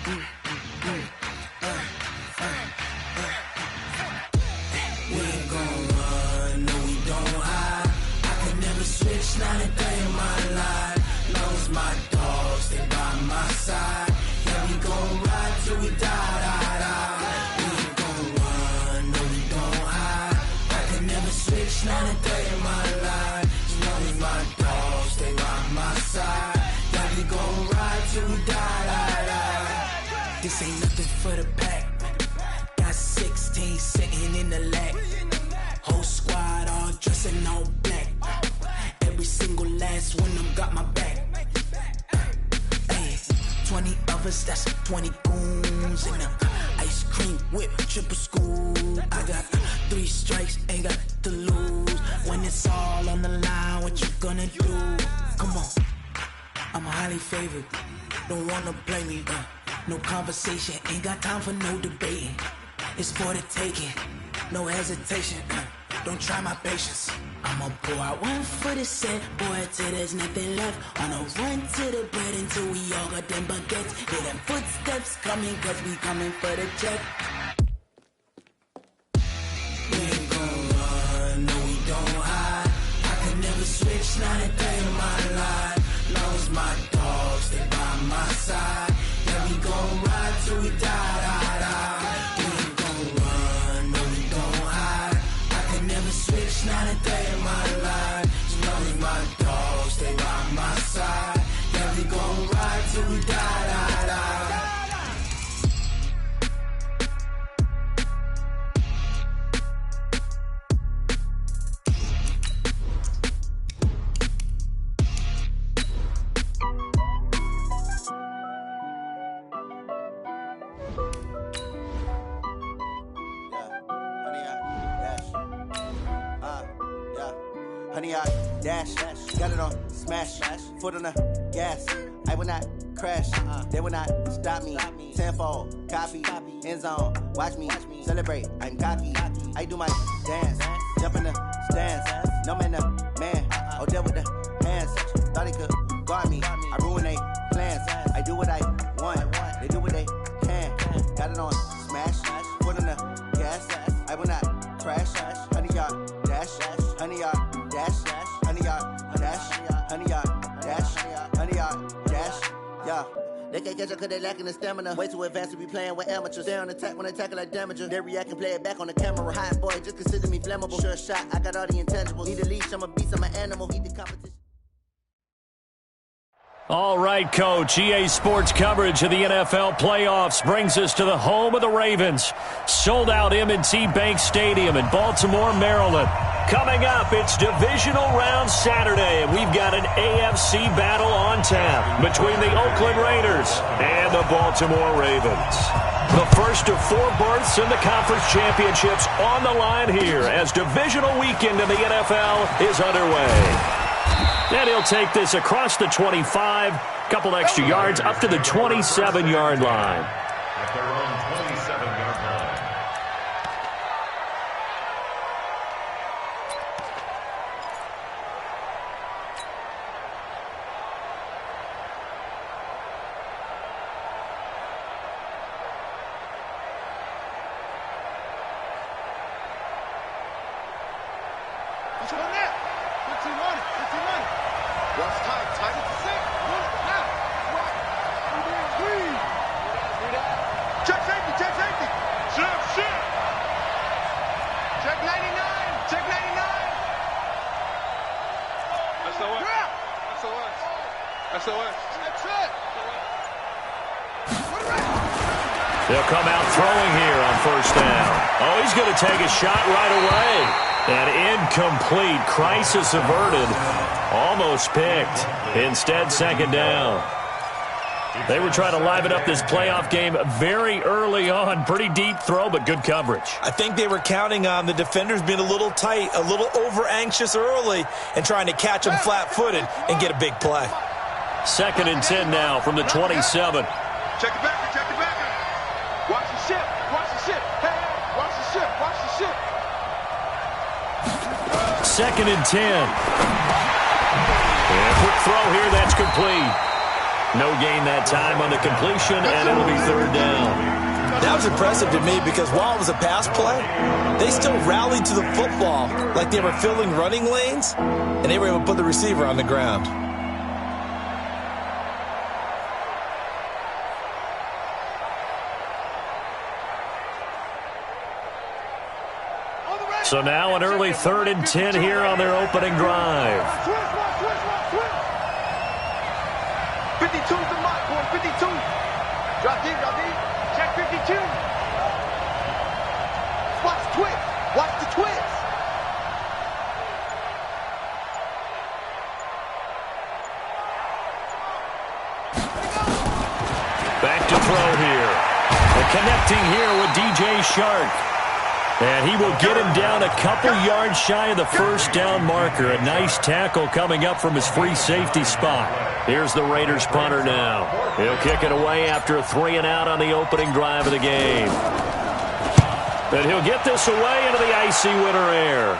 We ain't gon' run, no we don't hide. I can never switch, not a day in my life. Long as my dogs stay by my side. Yeah, we gon' ride till we die. We ain't gon' run, no we don't hide. I can never switch, not a day in my life. As long as my dogs stay by my side. Yeah, we gon' ride till we die. This ain't nothing for the pack. Got 16 sitting in the lag. Whole squad all dressing all black. Every single last one of them got my back. Hey, 20 of us, that's 20 goons in them. Ice cream whip, triple scoop. I got 3 strikes, ain't got to lose. When it's all on the line, what you gonna do? Come on, I'm highly favored. Don't wanna play me, no conversation, ain't got time for no debating. It's for the taking, no hesitation. Don't try my patience. I'ma pour out one for the set, boy, till there's nothing left. On a run to the bread until we all got them baguettes. Hear them footsteps coming, cause we coming for the check. We ain't gon' run, no we don't hide. I can never switch, not a day in my life. Long as my dogs stay by my side. Yeah, we gon' ride till we die. We ain't gon' run, no we don't hide. I can never switch, not a day in my life. As long as my dogs stay by my side. Yeah, we gon' ride till we die. Honey, I dash, got it on smash, foot on the gas. I will not crash, they will not stop me. Tenfold, copy, end zone, watch me celebrate. I'm cocky, I do my dance, jump in the stands. No man, the man, oh, deal with the hands. Thought he could guard me, I ruin they plans. I do what I want, they do what they can. Got it on smash, foot on the gas. I will not crash, honey, y'all dash, honey, y'all dash, honey, y'all dash, honey, y'all dash, honey, y'all dash, yeah. They can't catch up cause they lacking the stamina. Way too advanced to be playing with amateurs. They on attack when they tackle like damager. They react and play it back on the camera. Hot boy, just consider me flammable. Sure shot, I got all the intangibles. Need a leash, I'm a beast, I'm an animal. Heat the competition. All right, Coach. EA Sports coverage of the NFL playoffs brings us to the home of the Ravens. Sold out M&T Bank Stadium in Baltimore, Maryland. Coming up, it's divisional round Saturday, and we've got an AFC battle on tap between the Oakland Raiders and the Baltimore Ravens. The first of 4 berths in the conference championships on the line here as divisional weekend in the NFL is underway. And he'll take this across the 25, couple extra yards, up to the 27-yard line. At their own 27-yard line. What's on that? 15 on it. 15 on it. Russ tight. Tight at the 6. Now. Right. Three. Check safety. Check safety. Shift. Shift. Check 99. Check 99. SOS. SOS. SOS. That's it. They'll come out throwing here on first down. Oh, he's going to take a shot right away. And incomplete. Crisis averted. Almost picked. Instead, second down. They were trying to liven up this playoff game very early on. Pretty deep throw, but good coverage. I think they were counting on the defenders being a little tight, a little over-anxious early, and trying to catch them flat-footed and get a big play. 2nd and 10 now from the 27. Check the backer. Check the backer. Watch the ship. Watch the ship. Hey, watch the ship. Watch the ship. 2nd and 10. And quick throw here, that's complete. No gain that time on the completion, and it'll be third down. That was impressive to me because while it was a pass play, they still rallied to the football like they were filling running lanes, and they were able to put the receiver on the ground. So now an early 3rd and 10 here on their opening drive. 52's the mark, boy. 52. Drop deep, drop deep. Check 52. Watch the twist. Watch the twist. Back to throw here. And connecting here with DJ Shark. And he will get him down a couple yards shy of the first down marker. A nice tackle coming up from his free safety spot. Here's the Raiders punter now. He'll kick it away after a 3-and-out on the opening drive of the game. And he'll get this away into the icy winter air.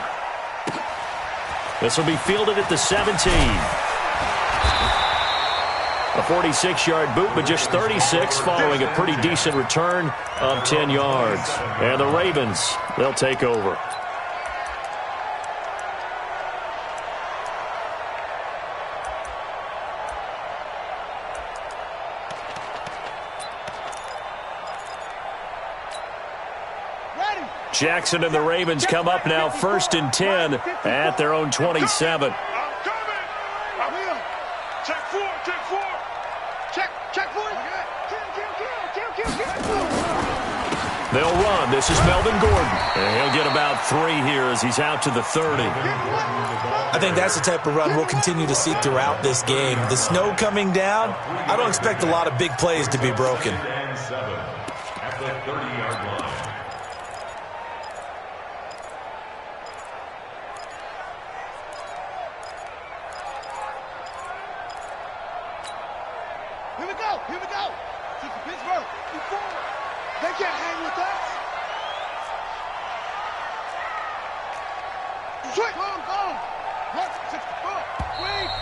This will be fielded at the 17. A 46-yard boot, but just 36 following a pretty decent return of 10 yards. And the Ravens, they'll take over. Jackson and the Ravens come up now 1st and 10 at their own 27. They'll run. This is Melvin Gordon. And he'll get about 3 here as he's out to the 30. I think that's the type of run we'll continue to see throughout this game. The snow coming down, I don't expect a lot of big plays to be broken. And 7 at the 30-yard line. Here we go. Here we go. This is Pittsburgh. Move forward. They can't hang with us. Swing.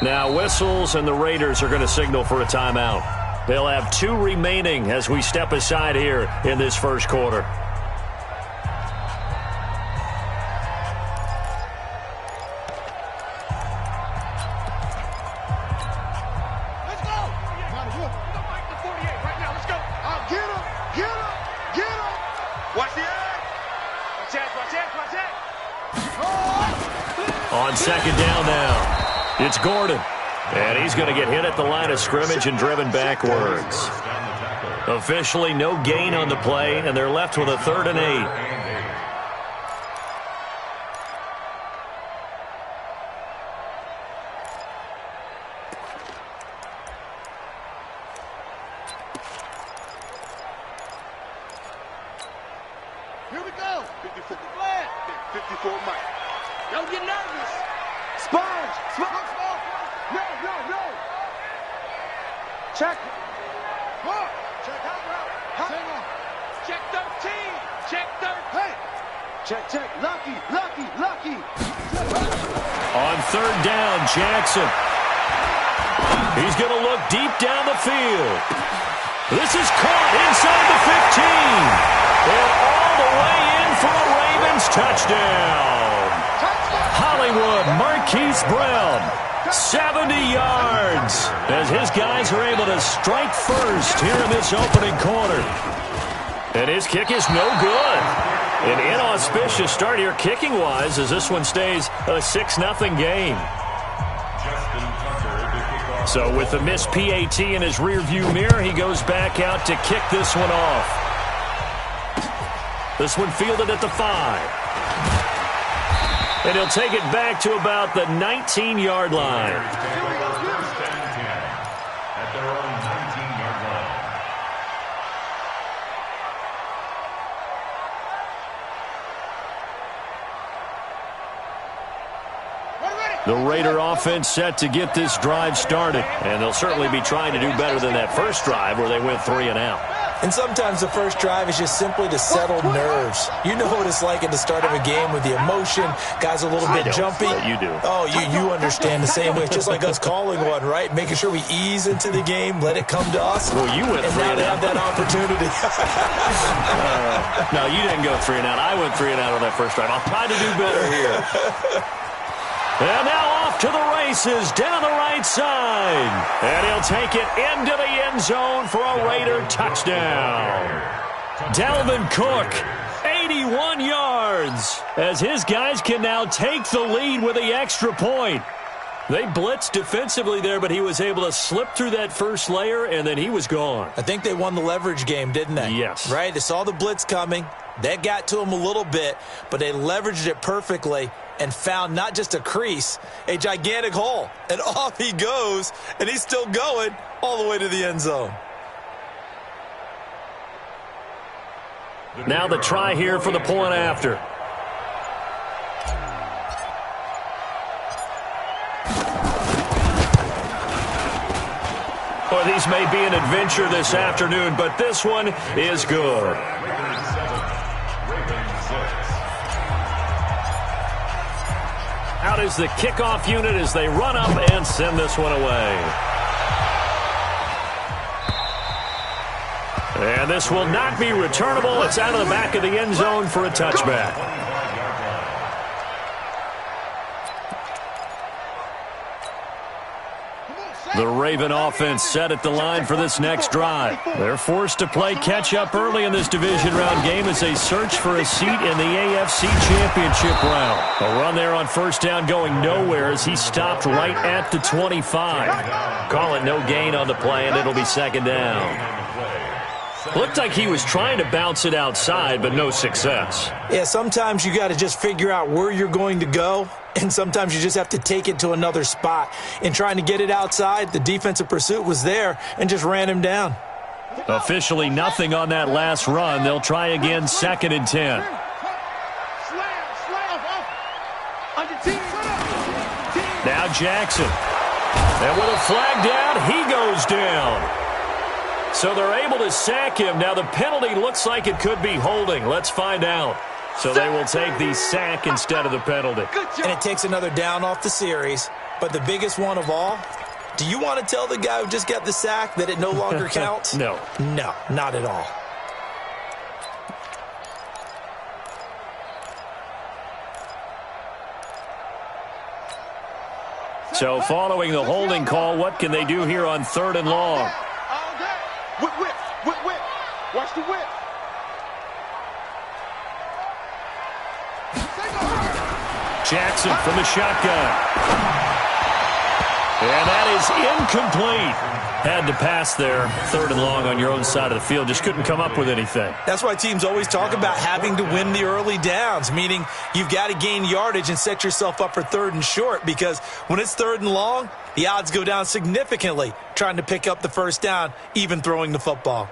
Now whistles, and the Raiders are going to signal for a timeout. They'll have 2 remaining as we step aside here in this first quarter. Let's go. The 48 right now. Let's go. Get him. Get him. Get him. Watch the eye. Watch that. Watch that. Watch that. On second down now, it's Gordon. And he's going to get hit at the line of scrimmage and driven backwards. Officially no gain on the play, and they're left with a 3rd and 8. Here we go. 54 flag. 54 Mike. Don't get nervous. Sponge. Sponge. No. Check. Huh. Check out route. Huh. Check 13. Check 13. Hey. Check. Lucky. On 3rd down, Jackson. He's going to look deep down the field. This is caught inside the 15. And all the way in for a Ravens touchdown. Hollywood Marquise Brown, 70 yards, as his guys are able to strike first here in this opening quarter. And his kick is no good. An inauspicious start here kicking-wise as this one stays a 6-0 game. So with the missed PAT in his rearview mirror, he goes back out to kick this one off. This one fielded at the 5. And he'll take it back to about the 19-yard line. At their own 19-yard line. The Raider offense set to get this drive started. And they'll certainly be trying to do better than that first drive where they went 3 and out. And sometimes the first drive is just simply to settle nerves. You know what it's like at the start of a game with the emotion. Guys a little bit jumpy. You do. Oh, you understand the same way. It's just like us calling one, right? Making sure we ease into the game, let it come to us. Well, you went 3 and now and they out. have that opportunity. No, you didn't go 3 and out. I went 3 and out on that first drive. I'll try to do better here. And now off to the races down the right side. And he'll take it into the end zone for a Raider touchdown. Dalvin Cook, 81 yards, as his guys can now take the lead with the extra point. They blitzed defensively there, but he was able to slip through that first layer, and then he was gone. I think they won the leverage game, didn't they? Yes. Right? They saw the blitz coming. That got to him a little bit, but they leveraged it perfectly and found not just a crease, a gigantic hole. And off he goes, and he's still going all the way to the end zone. Now the try here for the point after. Well, these may be an adventure this afternoon, but this one is good. Out is the kickoff unit as they run up and send this one away. And this will not be returnable. It's out of the back of the end zone for a touchback. The Raven offense set at the line for this next drive. They're forced to play catch-up early in this division round game as they search for a seat in the AFC Championship round. A run there on first down going nowhere as he stopped right at the 25. Call it no gain on the play, and it'll be second down. Looked like he was trying to bounce it outside, but no success. Yeah, sometimes you got to just figure out where you're going to go, and sometimes you just have to take it to another spot. In trying to get it outside, the defensive pursuit was there and just ran him down. Officially nothing on that last run. They'll try again, 2nd and 10. Now Jackson. And with a flag down, he goes down. So they're able to sack him. Now the penalty looks like it could be holding. Let's find out. So they will take the sack instead of the penalty. And it takes another down off the series. But the biggest one of all, do you want to tell the guy who just got the sack that it no longer counts? No. No, not at all. So following the holding call, what can they do here on 3rd and long? Whip. Watch the whip. Jackson from the shotgun. And that is incomplete. Had to pass there, 3rd and long on your own side of the field. Just couldn't come up with anything. That's why teams always talk about having to win the early downs, meaning you've got to gain yardage and set yourself up for 3rd and short, because when it's 3rd and long, the odds go down significantly trying to pick up the first down, even throwing the football.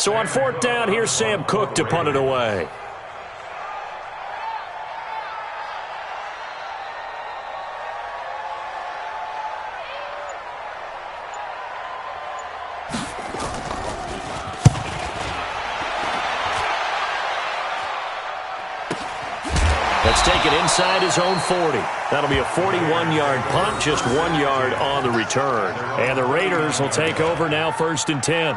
So on 4th down, here's Sam Cook to punt it away. Let's take it inside his own 40. That'll be a 41-yard punt, just 1 yard on the return. And the Raiders will take over now, 1st and 10.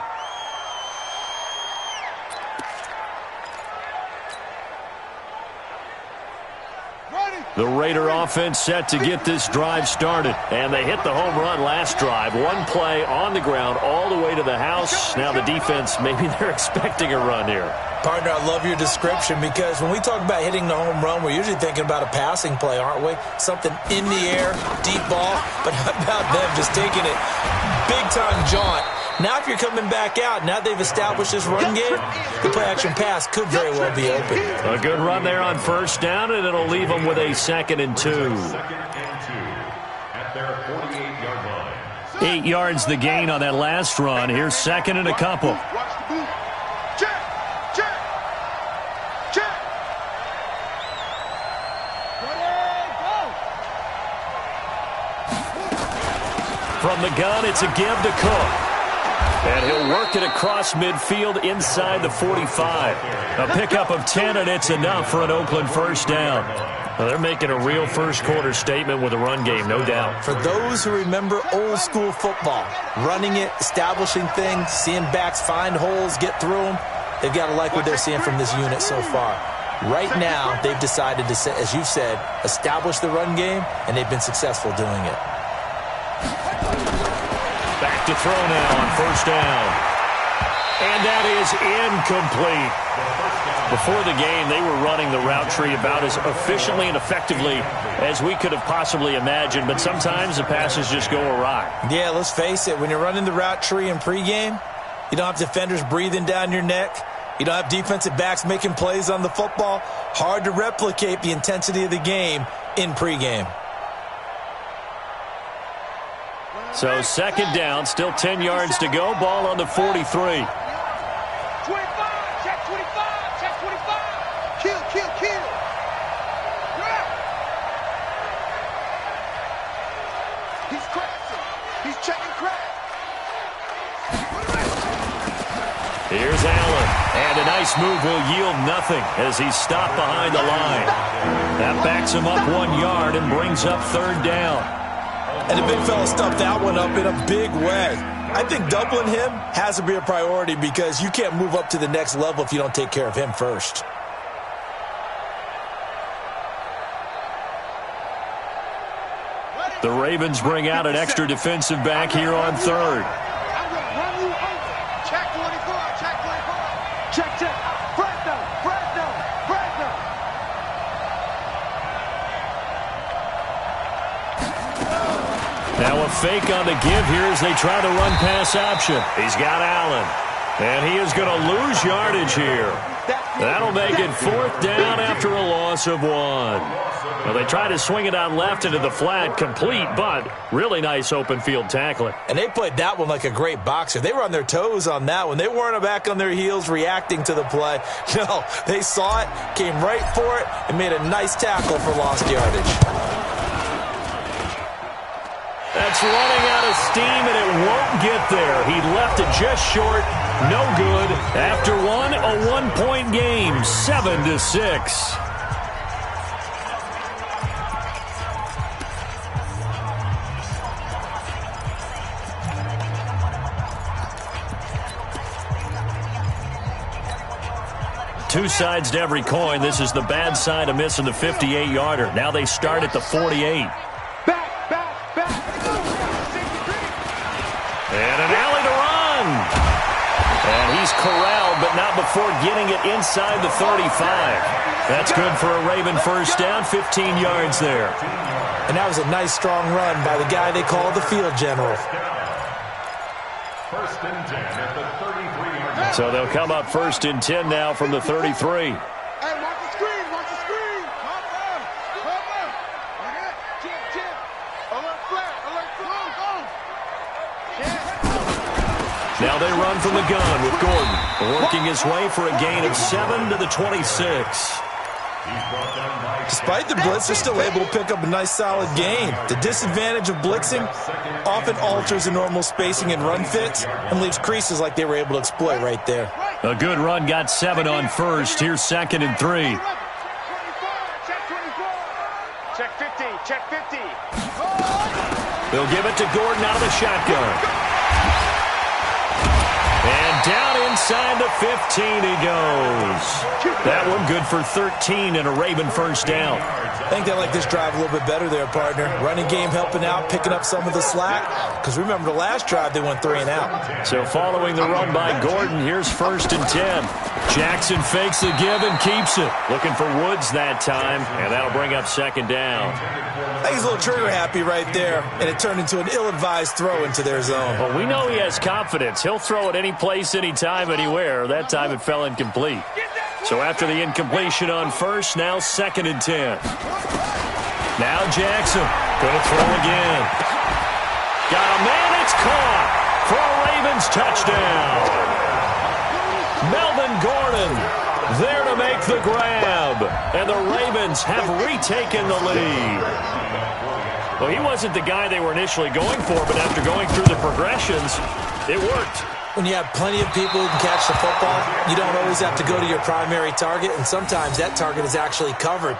The Raider offense set to get this drive started. And they hit the home run last drive. 1 play on the ground all the way to the house. Now the defense, maybe they're expecting a run here. Partner, I love your description, because when we talk about hitting the home run, we're usually thinking about a passing play, aren't we? Something in the air, deep ball. But how about them just taking it big-time jaunt? Now if you're coming back out, now they've established this run game, the play-action pass could very well be open. A good run there on 1st down, and it'll leave them with a 2nd and 2. 2nd and 2 at their 48-yard line. 8 yards the gain on that last run. Here's 2nd and a couple. Watch the boot. Check. From the gun, it's a give to Cook. And he'll work it across midfield inside the 45. A pickup of 10, and it's enough for an Oakland first down. Well, they're making a real first-quarter statement with a run game, no doubt. For those who remember old-school football, running it, establishing things, seeing backs find holes, get through them, they've got to like what they're seeing from this unit so far. Right now, they've decided to, as you've said, establish the run game, and they've been successful doing it. Back to throw now on first down. And that is incomplete. Before the game, they were running the route tree about as efficiently and effectively as we could have possibly imagined, but sometimes the passes just go awry. Yeah, let's face it, when you're running the route tree in pregame, you don't have defenders breathing down your neck. You don't have defensive backs making plays on the football. Hard to replicate the intensity of the game in pregame. So second down, still 10 yards to go. Ball on the 43. 25, check 25, check 25. Kill, kill, kill. Yeah. He's crashing. He's checking crack. Here's Allen. And a nice move will yield nothing as he's stopped behind the line. That backs him up 1 yard and brings up third down. And the big fella stuffed that one up in a big way. I think doubling him has to be a priority because you can't move up to the next level if you don't take care of him first. The Ravens bring out an extra defensive back here on third. I'm going to run you over. Check 24, check 24. Check, check. Fresno, Fresno, Fresno. Now a fake on the give here as they try to run pass option. He's got Allen. And he is going to lose yardage here. That'll make it fourth down after a loss of 1. Well, they try to swing it on left into the flat, complete, but really nice open field tackling. And they played that one like a great boxer. They were on their toes on that one. They weren't back on their heels reacting to the play. No, they saw it, came right for it, and made a nice tackle for lost yardage. That's running out of steam, and it won't get there. He left it just short. No good. After one, a 1-point game, 7-6. Two sides to every coin. This is the bad side of missing the 58-yarder. Now they start at the 48. And an alley to run. And he's corralled, but not before getting it inside the 35. That's good for a Raven first down, 15 yards there. And that was a nice, strong run by the guy they call the field general. First and 10 at the 33-yard. So they'll come up first and 10 now from the 33. Hey, watch the screen, watch the screen. Come on. Chip, chip. Alert flat, go. Now they run from the gun with Gordon, working his way for a gain of 7 to the 26. Despite the blitz, they're still able to pick up a nice, solid gain. The disadvantage of blitzing often alters the normal spacing and run fits and leaves creases like they were able to exploit right there. A good run got 7 on first. Here's second and 3. Check 50, check 50. They'll give it to Gordon out of the shotgun. And down inside the 15 he goes. That one good for 13 and a Raven first down. I think they like this drive a little bit better there, partner. Running game helping out, picking up some of the slack. Because remember, the last drive they went 3 and out. So following the run by Gordon, here's first and 10. Jackson fakes the give and keeps it. Looking for Woods that time, and that'll bring up second down. I think he's a little trigger happy right there, and it turned into an ill-advised throw into their zone. Well, we know he has confidence. He'll throw it any place, anytime, anywhere. That time it fell incomplete. So after the incompletion on first, now second and 10. Now Jackson going to throw again. Got a man, it's caught for a Ravens touchdown. Melvin Gordon there to make the grab. And the Ravens have retaken the lead. Well, he wasn't the guy they were initially going for, but after going through the progressions, it worked. When you have plenty of people who can catch the football, you don't always have to go to your primary target, and sometimes that target is actually covered.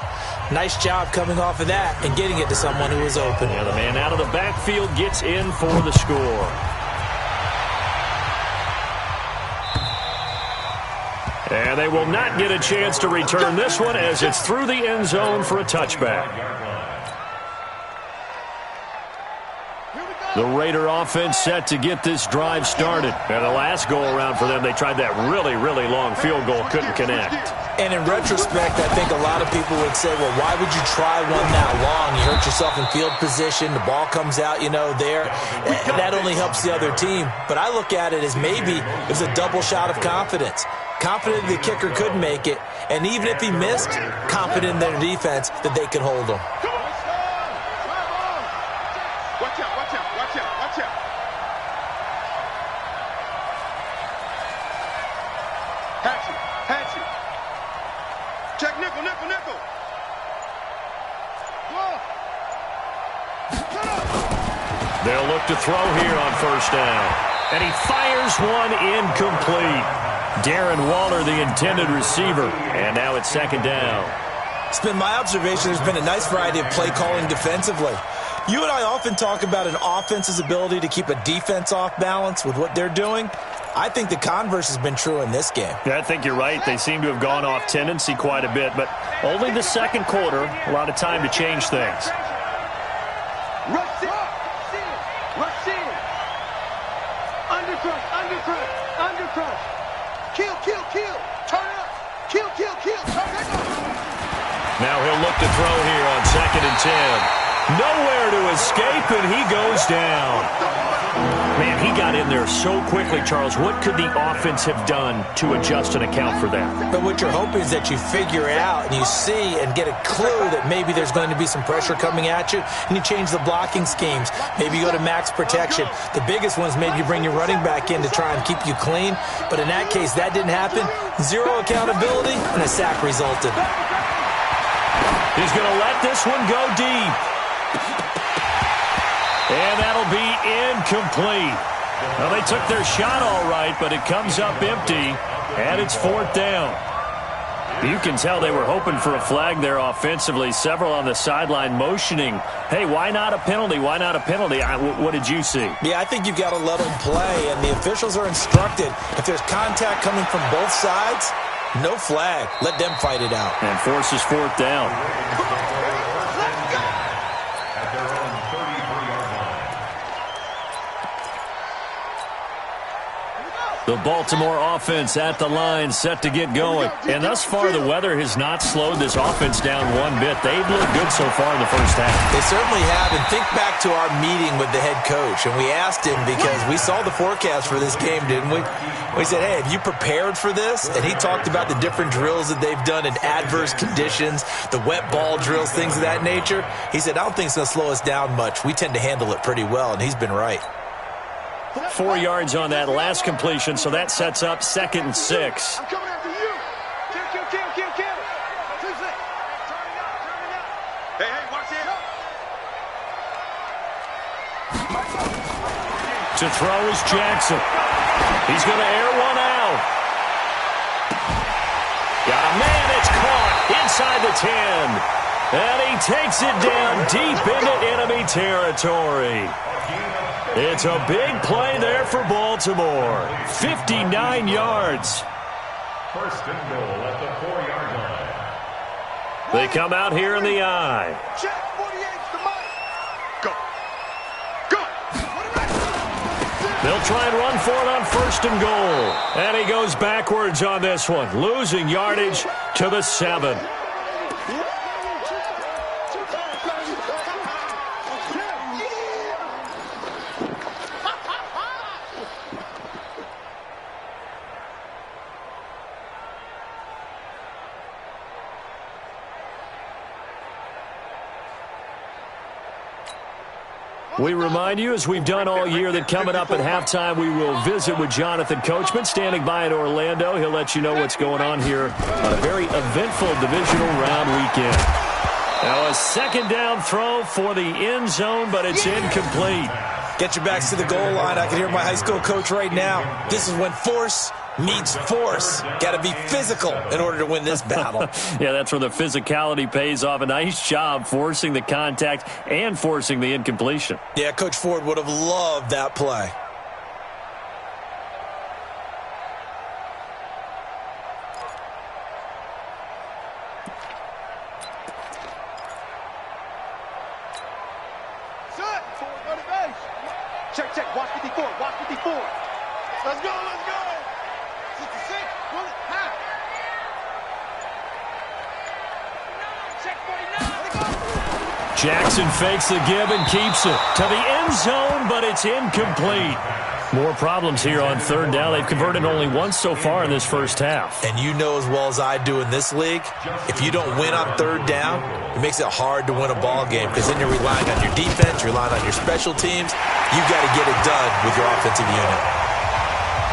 Nice job coming off of that and getting it to someone who was open. Yeah, the man out of the backfield gets in for the score. And they will not get a chance to return this one as it's through the end zone for a touchback. The Raider offense set to get this drive started. And the last go-around for them, they tried that really, really long field goal, couldn't connect. And in retrospect, I think a lot of people would say, well, why would you try one that long? You hurt yourself in field position. The ball comes out, there. That only helps the other team. But I look at it as maybe it was a double shot of confidence. Confident the kicker could make it. And even if he missed, confident in their defense that they could hold him. Check nickel. They'll look to throw here on first down. And he fires one incomplete. Darren Waller, the intended receiver. And now it's second down. It's been my observation there's been a nice variety of play calling defensively. You and I often talk about an offense's ability to keep a defense off balance with what they're doing. I think the converse has been true in this game. Yeah, I think you're right. They seem to have gone off tendency quite a bit, but only the second quarter, a lot of time to change things. Rush in. Undercrush. Kill. Turn it up. Kill. Turn it up. Now he'll look to throw here on 2nd and 10. Nowhere to escape, and he goes down. Man, he got in there so quickly, Charles. What could the offense have done to adjust and account for that? But what you're hoping is that you figure out and you see and get a clue that maybe there's going to be some pressure coming at you, and you change the blocking schemes. Maybe you go to max protection. The biggest one is maybe you bring your running back in to try and keep you clean. But in that case, that didn't happen. Zero accountability, and a sack resulted. He's going to let this one go deep. And that'll be incomplete. Well, they took their shot all right, but it comes up empty, and it's 4th down. You can tell they were hoping for a flag there offensively. Several on the sideline motioning, hey, why not a penalty? Why not a penalty? What did you see? Yeah, I think you've got to let them play, and the officials are instructed. If there's contact coming from both sides, no flag. Let them fight it out. And forces 4th down. The Baltimore offense at the line, set to get going. And thus far, the weather has not slowed this offense down one bit. They've looked good so far in the first half. They certainly have. And think back to our meeting with the head coach. And we asked him, because we saw the forecast for this game, didn't we? We said, hey, have you prepared for this? And he talked about the different drills that they've done in adverse conditions, the wet ball drills, things of that nature. He said, I don't think it's going to slow us down much. We tend to handle it pretty well, and he's been right. 4 yards on that last completion, so that sets up 2nd and 6. I'm coming after you. Kill. Hey, watch it. To throw is Jackson. He's going to air one out. Got a man, it's caught inside the 10. And he takes it down deep into enemy territory. It's a big play there for Baltimore. 59 yards. First and goal at the 4-yard line. They come out here in the eye. Check 48's the mic. Go. They'll try and run for it on 1st and goal. And he goes backwards on this one, losing yardage to the 7. We remind you, as we've done all year, that coming up at halftime, we will visit with Jonathan Coachman, standing by in Orlando. He'll let you know what's going on here on a very eventful divisional round weekend. Now a second down throw for the end zone, but it's incomplete. Get your backs to the goal line. I can hear my high school coach right now. This is when force meets force. Got to be physical in order to win this battle. Yeah, that's where the physicality pays off. A nice job forcing the contact and forcing the incompletion. Yeah, Coach Ford would have loved that play. Check, check. Watch 54. Watch 54. Let's go, let's go. 66. Pull it. Half. Check 49. Jackson fakes the give and keeps it to the end zone, but it's incomplete. More problems here on third down. They've converted only once so far in this first half. And you know as well as I do in this league, if you don't win on third down, it makes it hard to win a ball game because then you're relying on your defense, you're relying on your special teams. You've got to get it done with your offensive unit.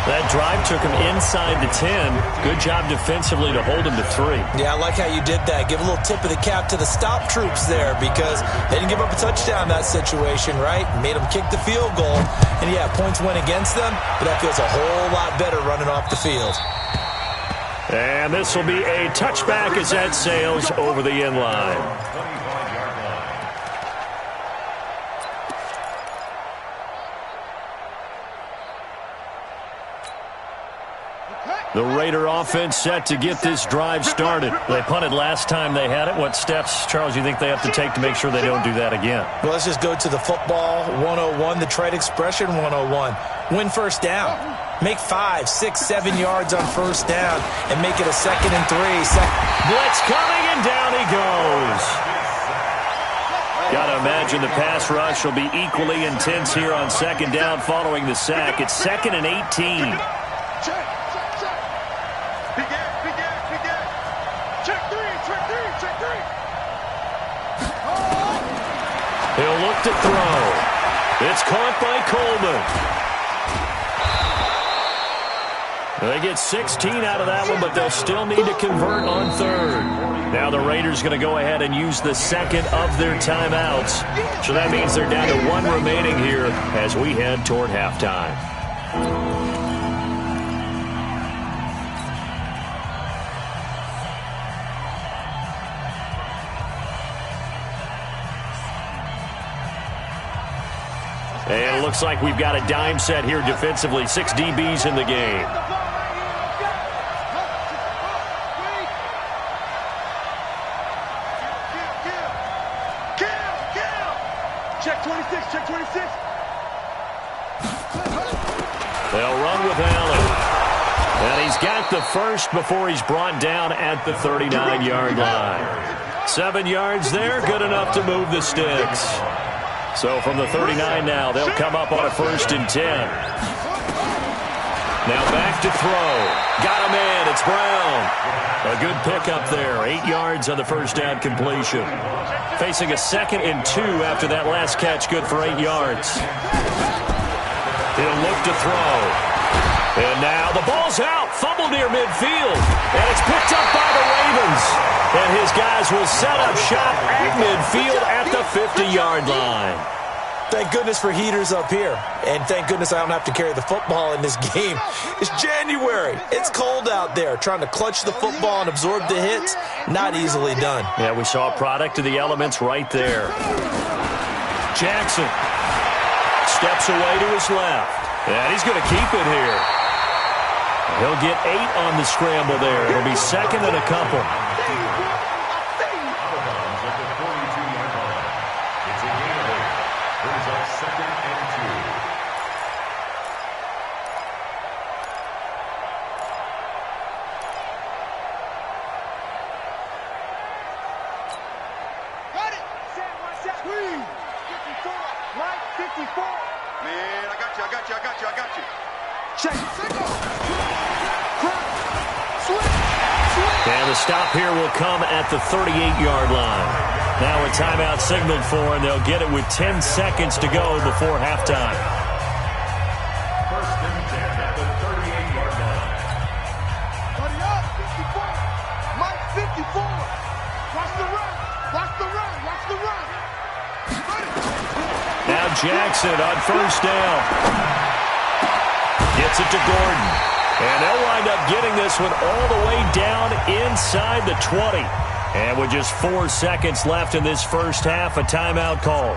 That drive took him inside the 10. Good job defensively to hold him to 3. Yeah, I like how you did that. Give a little tip of the cap to the stop troops there because they didn't give up a touchdown in that situation, right? Made them kick the field goal. And, yeah, points went against them, but that feels a whole lot better running off the field. And this will be a touchback as that sails over the end line. The Raider offense set to get this drive started. They punted last time they had it. What steps, Charles, you think they have to take to make sure they don't do that again? Well, let's just go to the football 101, the trade expression 101. Win first down. Make 5, 6, 7 yards on first down and make it a 2nd and 3. Blitz coming, and down he goes. Got to imagine the pass rush will be equally intense here on second down following the sack. It's 2nd and 18. He'll look to throw. It's caught by Coleman. They get 16 out of that one, but they'll still need to convert on third. Now the Raiders going to go ahead and use the second of their timeouts. So that means they're down to 1 remaining here as we head toward halftime. And it looks like we've got a dime set here defensively. 6 DBs in the game. Check 26, check 26. They'll run with Allen. And he's got the first before he's brought down at the 39-yard line. 7 yards there, good enough to move the sticks. So from the 39 now, they'll come up on a 1st and 10. Now back to throw. Got him in. It's Brown. A good pickup there. 8 yards on the first down completion. Facing a 2nd and 2 after that last catch. Good for 8 yards. He'll look to throw. And now the ball's out. Fumble near midfield. And it's picked up by the Ravens. And his guys will set up shop at midfield at the 50-yard line. Thank goodness for heaters up here. And thank goodness I don't have to carry the football in this game. It's January. It's cold out there. Trying to clutch the football and absorb the hits, not easily done. Yeah, we saw a product of the elements right there. Jackson steps away to his left. And he's going to keep it here. He'll get 8 on the scramble there. It'll be 2nd and a couple. And the stop here will come at the 38-yard line. Now a timeout signaled for, and they'll get it with 10 seconds to go before halftime. 1st and 10 at the 38-yard line. Buddy up, 54. Mike, 54. Watch the run. Watch the run. Now Jackson on first down. Gets it to Gordon. And they'll wind up getting this one all the way down inside the 20. And with just 4 seconds left in this first half, a timeout call.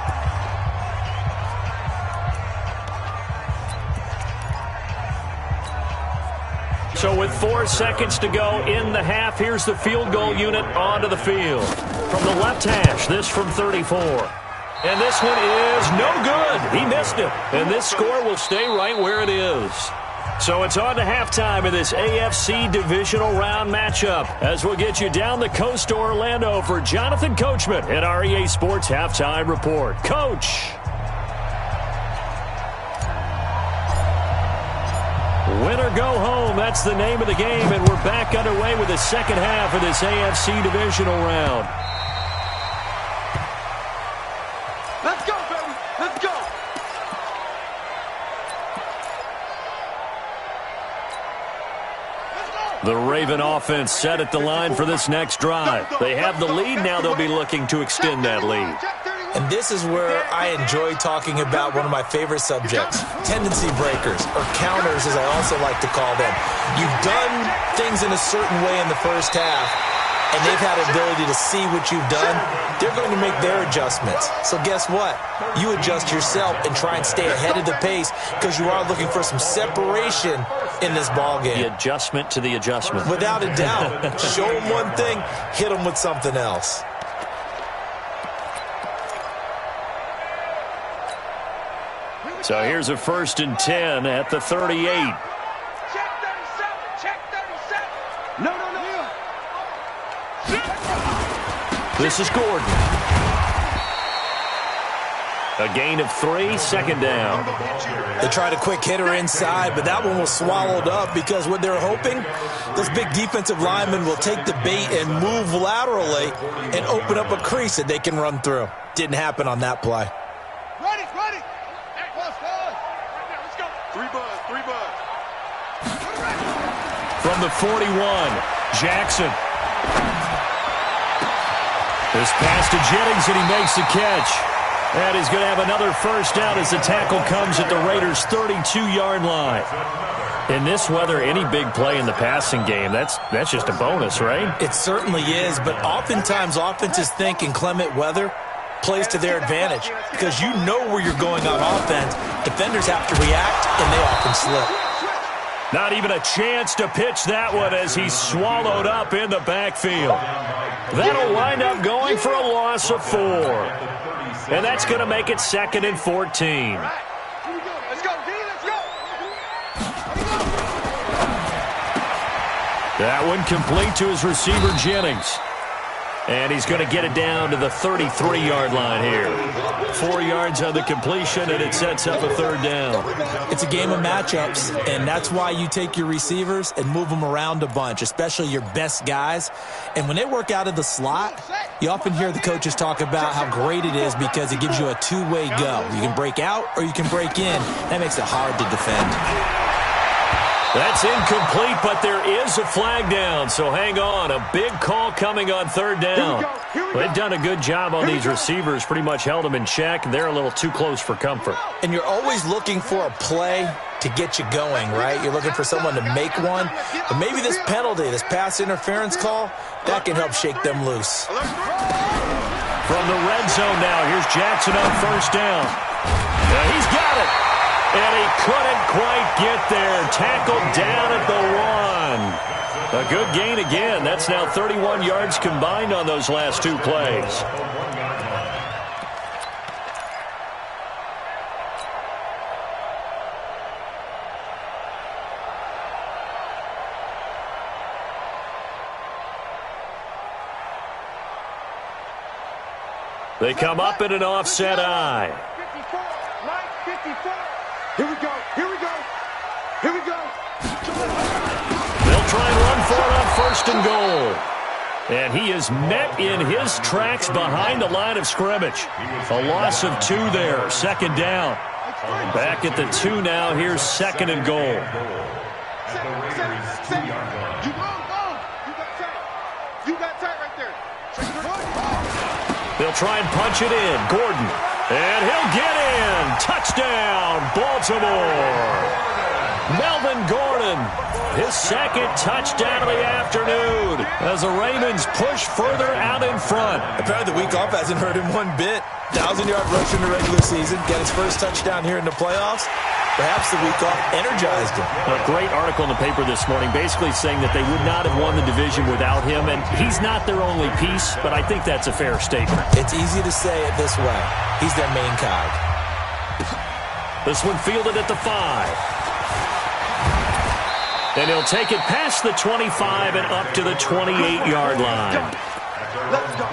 So with 4 seconds to go in the half, here's the field goal unit onto the field. From the left hash, this from 34. And this one is no good. He missed it. And this score will stay right where it is. So it's on to halftime of this AFC divisional round matchup as we'll get you down the coast to Orlando for Jonathan Coachman at our EA Sports Halftime Report. Coach. Win or go home, that's the name of the game, and we're back underway with the second half of this AFC divisional round. Let's go, baby. Let's go. The Raven offense set at the line for this next drive. They have the lead. Now they'll be looking to extend that lead. And this is where I enjoy talking about one of my favorite subjects, tendency breakers, or counters as I also like to call them. You've done things in a certain way in the first half, and they've had the ability to see what you've done. They're going to make their adjustments. So guess what? You adjust yourself and try and stay ahead of the pace because you are looking for some separation in this ballgame. The adjustment to the adjustment. Without a doubt. Show them one thing, hit them with something else. So here's a 1st and 10 at the 38. Check 37. Check 37. No. This is Gordon. A gain of 3, second down. They tried a quick hitter inside, but that one was swallowed up because what they're hoping, those big defensive linemen will take the bait and move laterally and open up a crease that they can run through. Didn't happen on that play. Ready. Let's go. 3 buzz. From the 41, Jackson. This pass to Jennings, and he makes the catch. And he's going to have another first down as the tackle comes at the Raiders' 32-yard line. In this weather, any big play in the passing game, that's just a bonus, right? It certainly is, but oftentimes offenses think in clement weather plays to their advantage because you know where you're going on offense. Defenders have to react, and they often slip. Not even a chance to pitch that one as he's swallowed up in the backfield. That'll wind up going for a loss of 4. And that's going to make it 2nd and 14. Let's go, D. Let's go. That one complete to his receiver, Jennings. And he's going to get it down to the 33-yard line here. 4 yards on the completion, and it sets up a 3rd down. It's a game of matchups, and that's why you take your receivers and move them around a bunch, especially your best guys. And when they work out of the slot, you often hear the coaches talk about how great it is because it gives you a two-way go. You can break out or you can break in. That makes it hard to defend. That's incomplete, but there is a flag down, so hang on. A big call coming on 3rd down. They've done a good job on these receivers, pretty much held them in check. They're a little too close for comfort. And you're always looking for a play to get you going, right? You're looking for someone to make one. But maybe this penalty, this pass interference call, that can help shake them loose. From the red zone now, here's Jackson on 1st down. He's got it. And he couldn't quite get there. Tackled down at the 1. A good gain again. That's now 31 yards combined on those last 2 plays. They come up in an offset eye. 54, line 54. Here we go. They'll try and run for it on 1st and goal. And he is met in his tracks behind the line of scrimmage. A loss of 2 there, 2nd down. Back at the 2 now, here's 2nd and goal. You got tight right there. They'll try and punch it in. Gordon And he'll get in. Touchdown, Baltimore. Melvin Gordon, his second touchdown of the afternoon as the Ravens push further out in front. Apparently the week off hasn't hurt him one bit. 1,000-yard rush in the regular season, get his first touchdown here in the playoffs. Perhaps the week off energized him. A great article in the paper this morning basically saying that they would not have won the division without him, and he's not their only piece, but I think that's a fair statement. It's easy to say it this way. He's their main cog. This one fielded at the 5. And he'll take it past the 25 and up to the 28-yard line. Let's go.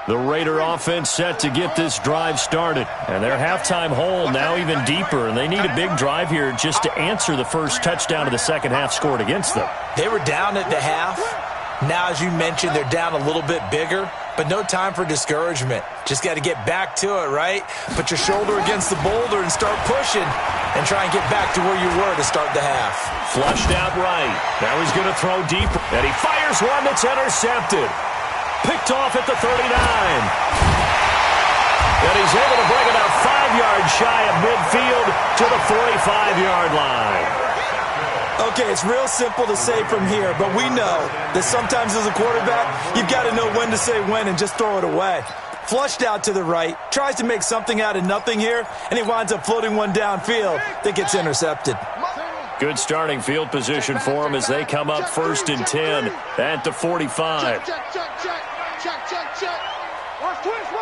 The Raider offense set to get this drive started. And their halftime hole now even deeper. And they need a big drive here just to answer the first touchdown of the second half scored against them. They were down at the half. Now, as you mentioned, they're down a little bit bigger. But no time for discouragement. Just got to get back to it, right? Put your shoulder against the boulder and start pushing. And try and get back to where you were to start the half. Flushed out right. Now he's going to throw deep. And he fires one that's intercepted. Picked off at the 39. And he's able to bring it up 5 yards shy of midfield to the 45-yard line. Okay, it's real simple to say from here, but we know that sometimes as a quarterback, you've got to know when to say when and just throw it away. Flushed out to the right, tries to make something out of nothing here, and he winds up floating one downfield that gets intercepted. Good starting field position for them as they come up 1st and 10 at the 45. Check. Watch twist.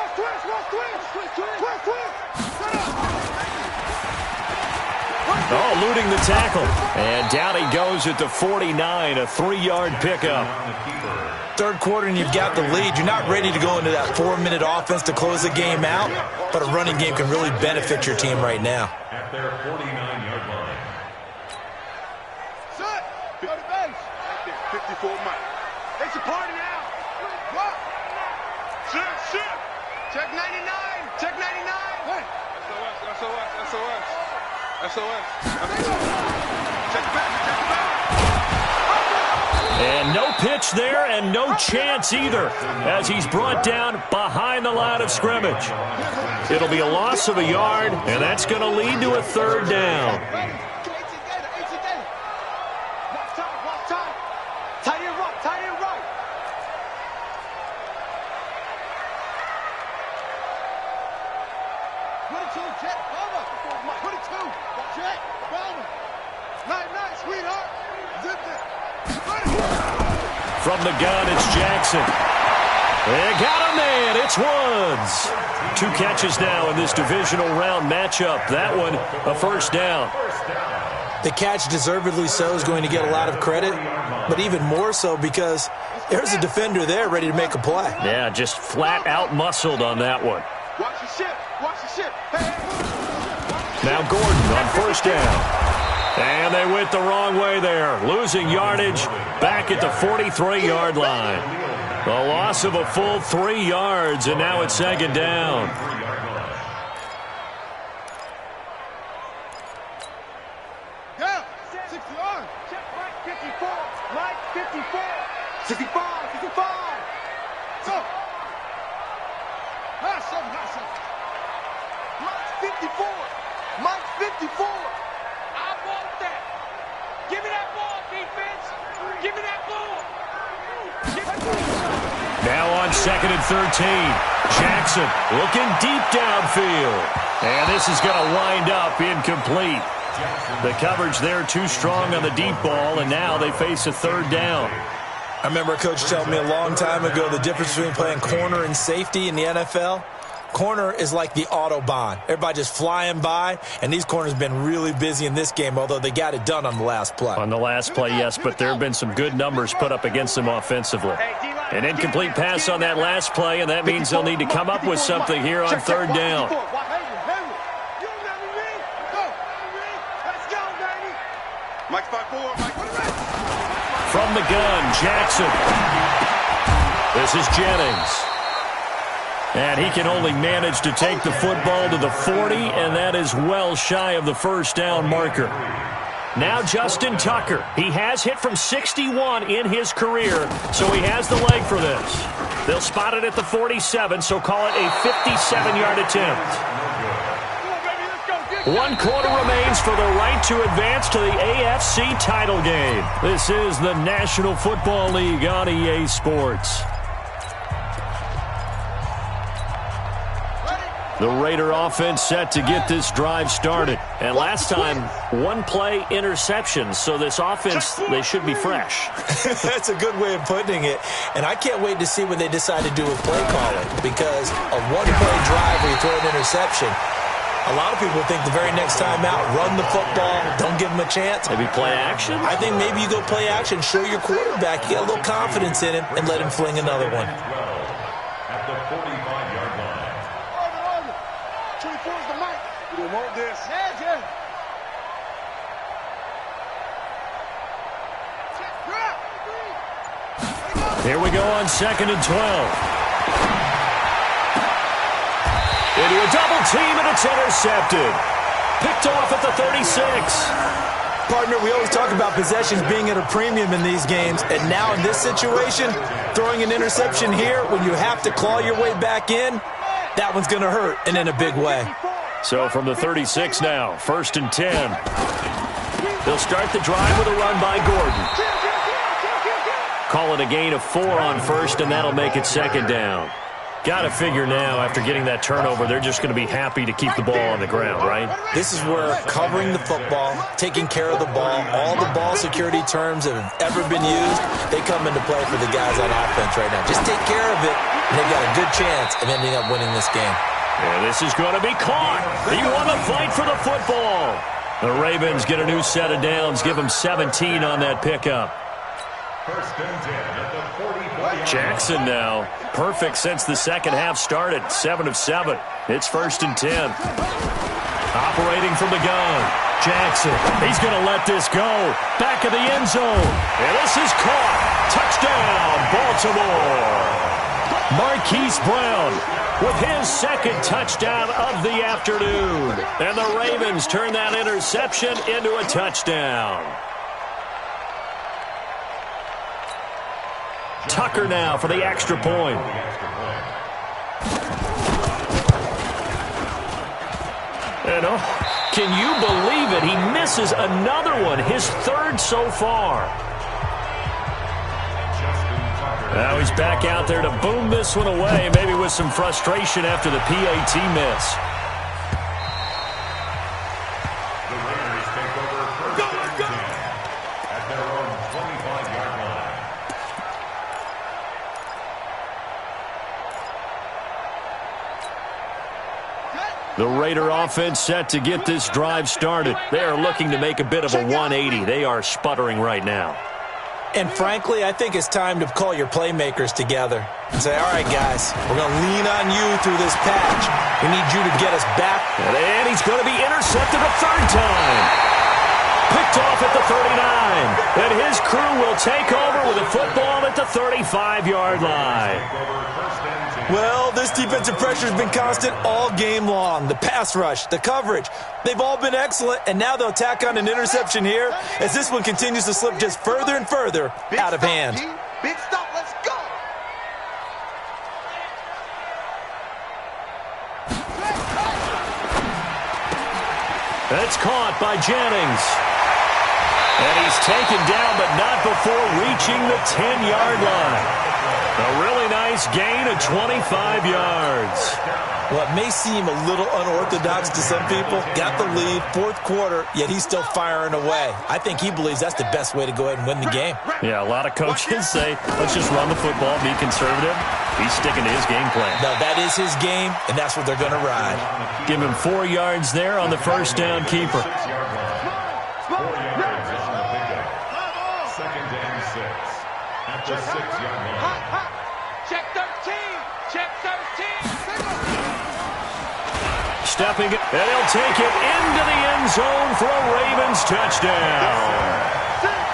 Oh, eluding the tackle. And down he goes at the 49, a 3-yard pickup. Third quarter and you've got the lead. You're not ready to go into that 4-minute offense to close the game out, but a running game can really benefit your team right now. At their 49-yard line. Set. Go to base. 54 Mike. It's a party now. What? Sit. Check 99. Check 99. Hey. SOS. Check back. And no pitch there and no chance either as he's brought down behind the line of scrimmage. It'll be a loss of a yard, and that's going to lead to a 3rd down. Watch time. Tight end right. Jet, over. 22, Jet, over. Night, sweetheart. Zip it. From the gun, it's Jackson. They got a man. It's Woods. 2 catches now in this divisional round matchup. That one, a 1st down. The catch, deservedly so, is going to get a lot of credit, but even more so because there's a defender there ready to make a play. Yeah, just flat out muscled on that one. Watch the ship. Hey. Now Gordon on 1st down. And they went the wrong way there. Losing yardage back at the 43-yard line. A loss of a full 3 yards, and now it's 2nd down. Yeah, 60 yards. Check Mike 54. Mike 54. 65. So. High seven. Mike 54. Mike 54. I want that. Give me that ball, defense. Give me that ball. Now on 2nd and 13. Jackson looking deep downfield. And this is going to wind up incomplete. The coverage there too strong on the deep ball, and now they face a 3rd down. I remember a coach telling me a long time ago the difference between playing corner and safety in the NFL. Corner is like the Autobahn. Everybody just flying by, and these corners have been really busy in this game, although they got it done on the last play. On the last play, yes, but there have been some good numbers put up against them offensively. An incomplete pass on that last play, and that means they'll need to come up with something here on 3rd down. From the gun, Jackson. This is Jennings. And he can only manage to take the football to the 40, and that is well shy of the 1st down marker. Now Justin Tucker. He has hit from 61 in his career, so he has the leg for this. They'll spot it at the 47, so call it a 57-yard attempt. 1 quarter remains for the right to advance to the AFC title game. This is the National Football League on EA Sports. The Raider offense set to get this drive started. And last time, 1-play interception. So this offense, they should be fresh. That's a good way of putting it. And I can't wait to see what they decide to do with play calling. Because a 1-play drive where you throw an interception, a lot of people think the very next time out, run the football, don't give him a chance. Maybe play action? I think maybe you go play action, show your quarterback, you get a little confidence in him, and let him fling another one. At the 45-yard line. 24 is the mic. You don't want this. Here we go on 2nd and 12. Into a double team, and it's intercepted. Picked off at the 36. Partner, we always talk about possessions being at a premium in these games, and now in this situation, throwing an interception here when you have to claw your way back in, that one's going to hurt, and in a big way. So from the 36 now, 1st and 10. They'll start the drive with a run by Gordon. Call it a gain of 4 on 1st, and that'll make it 2nd down. Got to figure now, after getting that turnover, they're just going to be happy to keep the ball on the ground, right? This is where covering the football, taking care of the ball, all the ball security terms that have ever been used, they come into play for the guys on offense right now. Just take care of it, and they've got a good chance of ending up winning this game. Yeah, this is going to be caught. He won the fight for the football. The Ravens get a new set of downs, give them 17 on that pickup. 1st and 10 at the 45. Jackson now. Perfect since the second half started. 7 of 7. It's 1st and 10. Operating from the gun. Jackson. He's going to let this go. Back of the end zone. And this is caught. Touchdown, Baltimore. Marquise Brown with his 2nd touchdown of the afternoon. And the Ravens turn that interception into a touchdown. Tucker now for the extra point. And can you believe it? He misses another one, his 3rd so far. Now he's back out there to boom this one away, maybe with some frustration after the PAT miss. The Raiders take over 1st and 10 at their own 25-yard line. The Raider offense set to get this drive started. They are looking to make a bit of a 180. They are sputtering right now. And frankly, I think it's time to call your playmakers together and say, all right, guys, we're going to lean on you through this patch. We need you to get us back. And he's going to be intercepted a 3rd time. Picked off at the 39. And his crew will take over with the football at the 35-yard line. Well, this defensive pressure has been constant all game long. The pass rush, the coverage, they've all been excellent, and now they'll tack on an interception here as this one continues to slip just further and further out of hand. Big stop, let's go. That's caught by Jennings. And he's taken down, but not before reaching the 10-yard line. A really nice gain of 25 yards. What may seem a little unorthodox to some people, got the lead, 4th quarter, yet he's still firing away. I think he believes that's the best way to go ahead and win the game. Yeah, a lot of coaches say, let's just run the football, be conservative. He's sticking to his game plan. No, that is his game, and that's what they're going to ride. Give him 4 yards there on the 1st down keeper. 4 yards on the pickup. 2nd and 6 at the 6-yard line. Check 13. Check 13. Stepping it, and he'll take it into the end zone for a Ravens touchdown.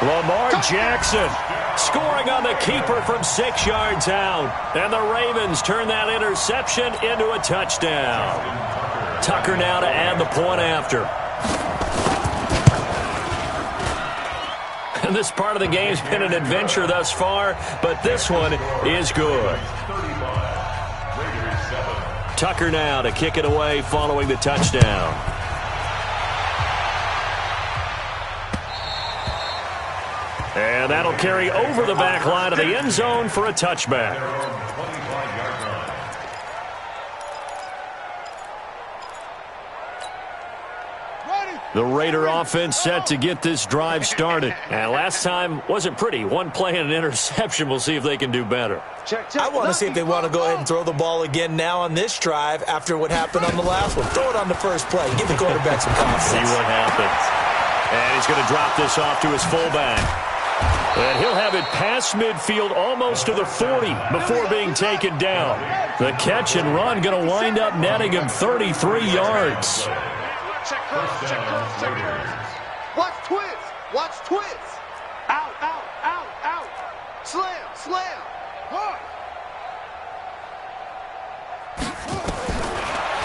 Lamar Jackson scoring on the keeper from 6 yards out. And the Ravens turn that interception into a touchdown. Tucker now to add the point after. This part of the game's been an adventure thus far, but this one is good. Tucker now to kick it away following the touchdown. And that'll carry over the back line of the end zone for a touchback. The Raider offense set to get this drive started. And last time wasn't pretty. One play and an interception. We'll see if they can do better. I want to see if they want to go ahead and throw the ball again now on this drive after what happened on the last one. Throw it on the first play. Give the quarterback some confidence. See what happens. And he's going to drop this off to his fullback. And he'll have it past midfield almost to the 40 before being taken down. The catch and run going to wind up netting him 33 yards. Check cross, check cross, check cross. Watch twist, watch twist. Out, out, out, out. Slam, slam.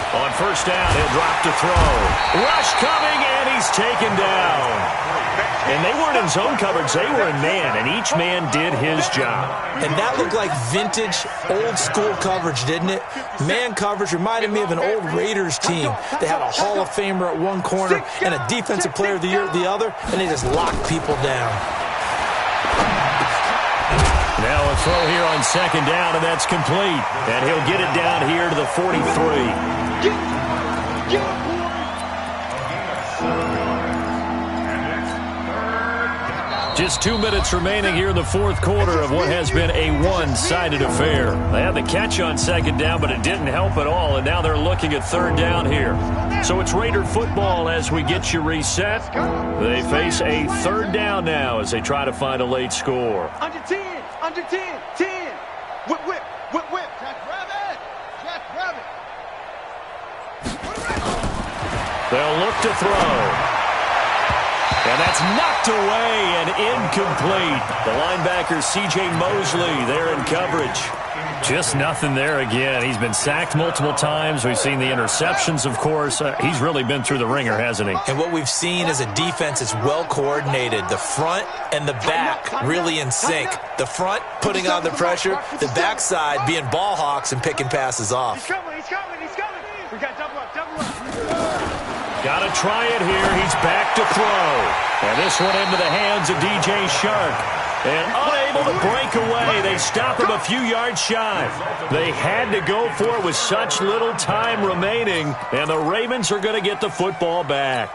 On first down, he'll drop to throw. Rush coming, and he's taken down. And they weren't in zone coverage. They were in man, and each man did his job. And that looked like vintage, old-school coverage, didn't it? Man coverage reminded me of an old Raiders team. They had a Hall of Famer at one corner and a Defensive Player of the Year at the other, and they just locked people down. Now a throw here on second down, and that's complete. And he'll get it down here to the 43. Just 2 minutes remaining here in the fourth quarter of what has been a one-sided affair. They had the catch on second down, but it didn't help at all, and now they're looking at third down here. So it's Raider football as we get you reset. They face a third down now as they try to find a late score. Under 10, under 10, 10. Whip, whip, whip, whip. Jack Rabbit, Jack Rabbit. They'll look to throw. And that's knocked away and incomplete. The linebacker, C.J. Mosley, there in coverage. Just nothing there again. He's been sacked multiple times. We've seen the interceptions, of course. He's really been through the ringer, hasn't he? And what we've seen is a defense that's well coordinated. The front and the back really in sync. The front putting on the pressure. The backside being ball hawks and picking passes off. He's coming, he's coming, he's coming. We got double up, double up. Got to try it here. He's back to throw. And this one into the hands of DJ Shark. And unable to break away. They stop him a few yards shy. They had to go for it with such little time remaining. And the Ravens are going to get the football back.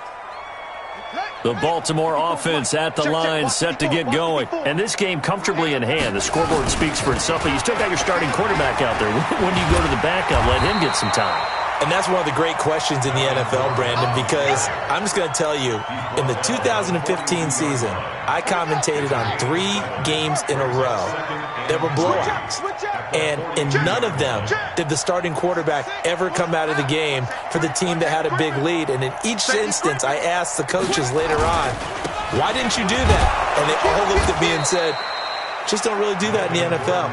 The Baltimore offense at the line set to get going. And this game comfortably in hand. The scoreboard speaks for itself. But you still got your starting quarterback out there. When do you go to the backup? Let him get some time. And that's one of the great questions in the NFL, Brandon, because I'm just going to tell you, in the 2015 season, I commentated on 3 games in a row that were blowouts. And in none of them did the starting quarterback ever come out of the game for the team that had a big lead. And in each instance, I asked the coaches later on, why didn't you do that? And they all looked at me and said, just don't really do that in the NFL.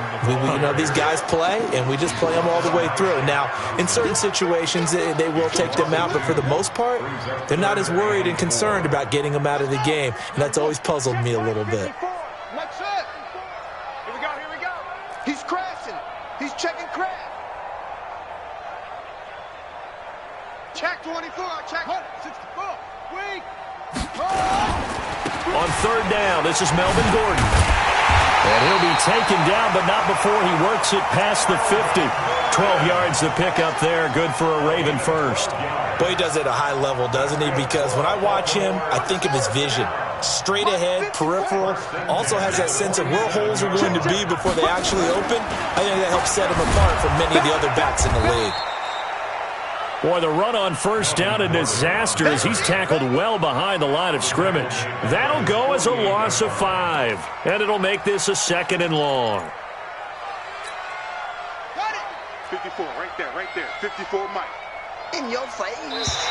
These guys play, and we just play them all the way through. Now, in certain situations, they will take them out, but for the most part, they're not as worried and concerned about getting them out of the game, and that's always puzzled me a little bit. Next set. Here we go, here we go. He's crashing. He's checking crash. Check 24, check 64. Wait. On third down, this is Melvin Gordon. And he'll be taken down, but not before he works it past the 50. 12 yards to pick up there. Good for a Raven first. Boy, he does it at a high level, doesn't he? Because when I watch him, I think of his vision. Straight ahead, peripheral. Also has that sense of where holes are going to be before they actually open. I think that helps set him apart from many of the other backs in the league. Boy, the run on first down, a disaster as he's tackled well behind the line of scrimmage. That'll go as a loss of 5, and it'll make this a 2nd and long. Got it. 54, right there, right there. 54, Mike. In your face.